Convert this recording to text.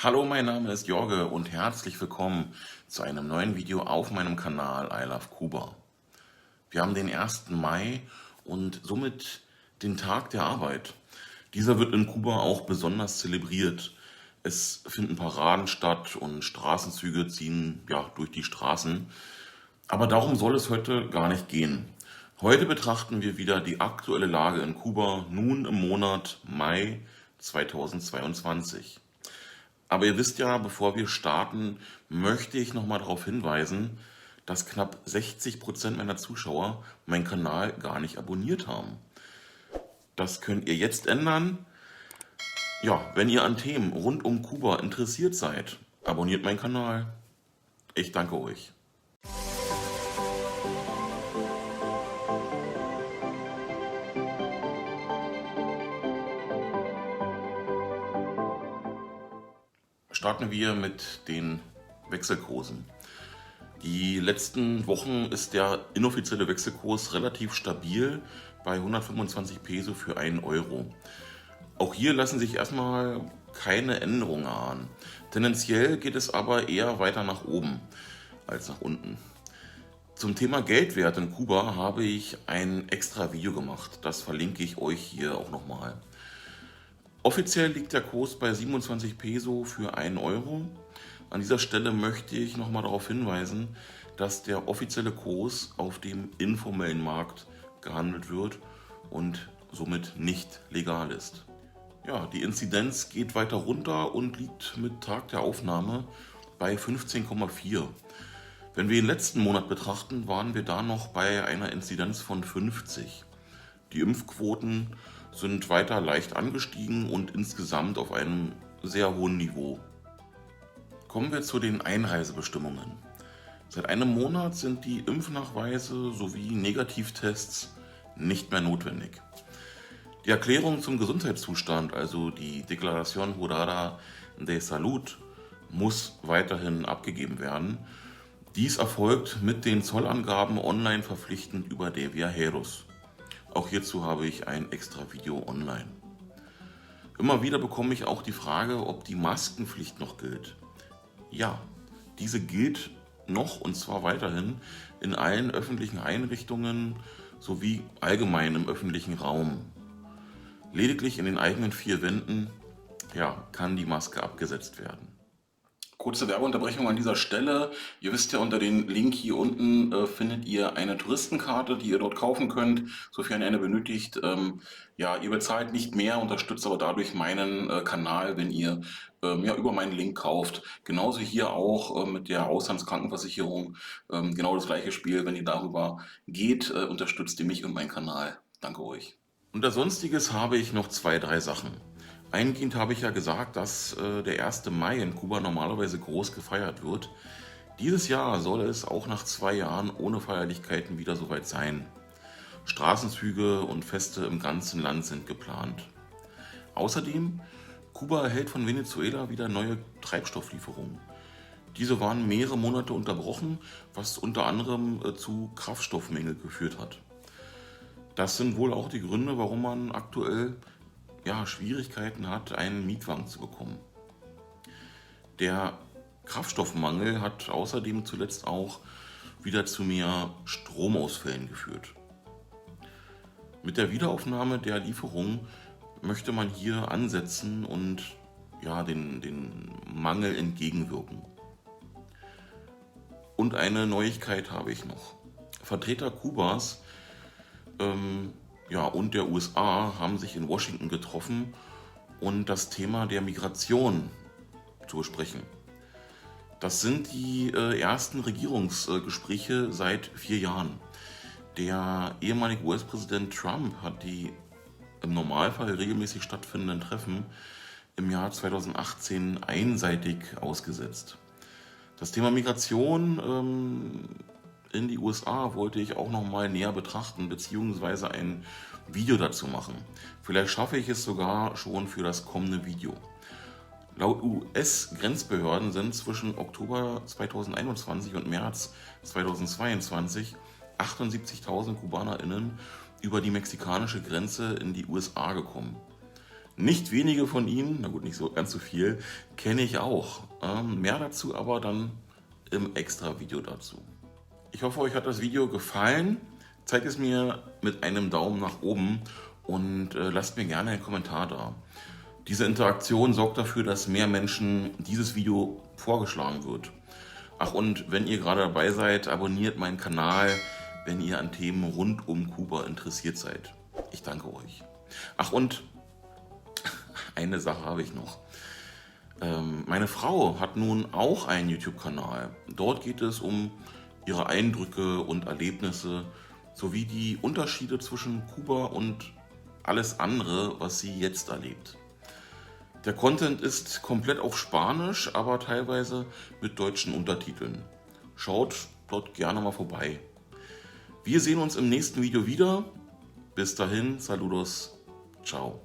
Hallo, mein Name ist Jorge und herzlich willkommen zu einem neuen Video auf meinem Kanal I Love Kuba. Wir haben den 1. Mai und somit den Tag der Arbeit. Dieser wird in Kuba auch besonders zelebriert. Es finden Paraden statt und Straßenzüge ziehen durch die Straßen. Aber darum soll es heute gar nicht gehen. Heute betrachten wir wieder die aktuelle Lage in Kuba, nun im Monat Mai 2022. Aber ihr wisst ja, bevor wir starten, möchte ich nochmal darauf hinweisen, dass knapp 60% meiner Zuschauer meinen Kanal gar nicht abonniert haben. Das könnt ihr jetzt ändern. Ja, wenn ihr an Themen rund um Kuba interessiert seid, abonniert meinen Kanal. Ich danke euch. Starten wir mit den Wechselkursen. Die letzten Wochen ist der inoffizielle Wechselkurs relativ stabil bei 125 Peso für 1 Euro. Auch hier lassen sich erstmal keine Änderungen erahnen. Tendenziell geht es aber eher weiter nach oben als nach unten. Zum Thema Geldwert in Kuba habe ich ein extra Video gemacht. Das verlinke ich euch hier auch nochmal. Offiziell liegt der Kurs bei 27 Peso für 1 Euro. An dieser Stelle möchte ich nochmal darauf hinweisen, dass der offizielle Kurs auf dem informellen Markt gehandelt wird und somit nicht legal ist. Ja, die Inzidenz geht weiter runter und liegt mit Tag der Aufnahme bei 15,4. Wenn wir den letzten Monat betrachten, waren wir da noch bei einer Inzidenz von 50. Die Impfquoten sind weiter leicht angestiegen und insgesamt auf einem sehr hohen Niveau. Kommen wir zu den Einreisebestimmungen. Seit einem Monat sind die Impfnachweise sowie Negativtests nicht mehr notwendig. Die Erklärung zum Gesundheitszustand, also die Declaración Jurada de Salud, muss weiterhin abgegeben werden. Dies erfolgt mit den Zollangaben online verpflichtend über der Viajeros. Auch hierzu habe ich ein extra Video online. Immer wieder bekomme ich auch die Frage, ob die Maskenpflicht noch gilt. Ja, diese gilt noch und zwar weiterhin in allen öffentlichen Einrichtungen sowie allgemein im öffentlichen Raum. Lediglich in den eigenen 4 Wänden, kann die Maske abgesetzt werden. Kurze Werbeunterbrechung an dieser Stelle. Ihr wisst ja, unter dem Link hier unten findet ihr eine Touristenkarte, die ihr dort kaufen könnt, sofern ihr eine benötigt. Ihr bezahlt nicht mehr, unterstützt aber dadurch meinen Kanal, wenn ihr über meinen Link kauft. Genauso hier auch mit der Auslandskrankenversicherung. Genau das gleiche Spiel. Wenn ihr darüber geht, unterstützt ihr mich und meinen Kanal. Danke euch. Unter Sonstiges habe ich noch 2, 3 Sachen. Eingehend habe ich ja gesagt, dass der 1. Mai in Kuba normalerweise groß gefeiert wird. Dieses Jahr soll es auch nach 2 Jahren ohne Feierlichkeiten wieder soweit sein. Straßenzüge und Feste im ganzen Land sind geplant. Außerdem, Kuba erhält von Venezuela wieder neue Treibstofflieferungen. Diese waren mehrere Monate unterbrochen, was unter anderem zu Kraftstoffmängel geführt hat. Das sind wohl auch die Gründe, warum man aktuell Schwierigkeiten hat, einen Mietwagen zu bekommen. Der Kraftstoffmangel hat außerdem zuletzt auch wieder zu mehr Stromausfällen geführt. Mit der Wiederaufnahme der Lieferung möchte man hier ansetzen und den Mangel entgegenwirken. Und eine Neuigkeit habe ich noch. Vertreter Kubas und der USA haben sich in Washington getroffen und das Thema der Migration zu besprechen. Das sind die ersten Regierungsgespräche seit 4 Jahren. Der ehemalige US-Präsident Trump hat die im Normalfall regelmäßig stattfindenden Treffen im Jahr 2018 einseitig ausgesetzt. Das Thema Migration in die USA wollte ich auch noch mal näher betrachten, beziehungsweise ein Video dazu machen. Vielleicht schaffe ich es sogar schon für das kommende Video. Laut US-Grenzbehörden sind zwischen Oktober 2021 und März 2022 78.000 KubanerInnen über die mexikanische Grenze in die USA gekommen. Nicht wenige von Ihnen, na gut, nicht so ganz so viel, kenne ich auch. Mehr dazu aber dann im Extra-Video dazu. Ich hoffe, euch hat das Video gefallen. Zeigt es mir mit einem Daumen nach oben und lasst mir gerne einen Kommentar da. Diese Interaktion sorgt dafür, dass mehr Menschen dieses Video vorgeschlagen wird. Ach, und wenn ihr gerade dabei seid, abonniert meinen Kanal, wenn ihr an Themen rund um Kuba interessiert seid. Ich danke euch. Ach, und eine Sache habe ich noch. Meine Frau hat nun auch einen YouTube-Kanal. Dort geht es um ihre Eindrücke und Erlebnisse sowie die Unterschiede zwischen Kuba und alles andere, was sie jetzt erlebt. Der Content ist komplett auf Spanisch, aber teilweise mit deutschen Untertiteln. Schaut dort gerne mal vorbei. Wir sehen uns im nächsten Video wieder. Bis dahin, saludos, ciao.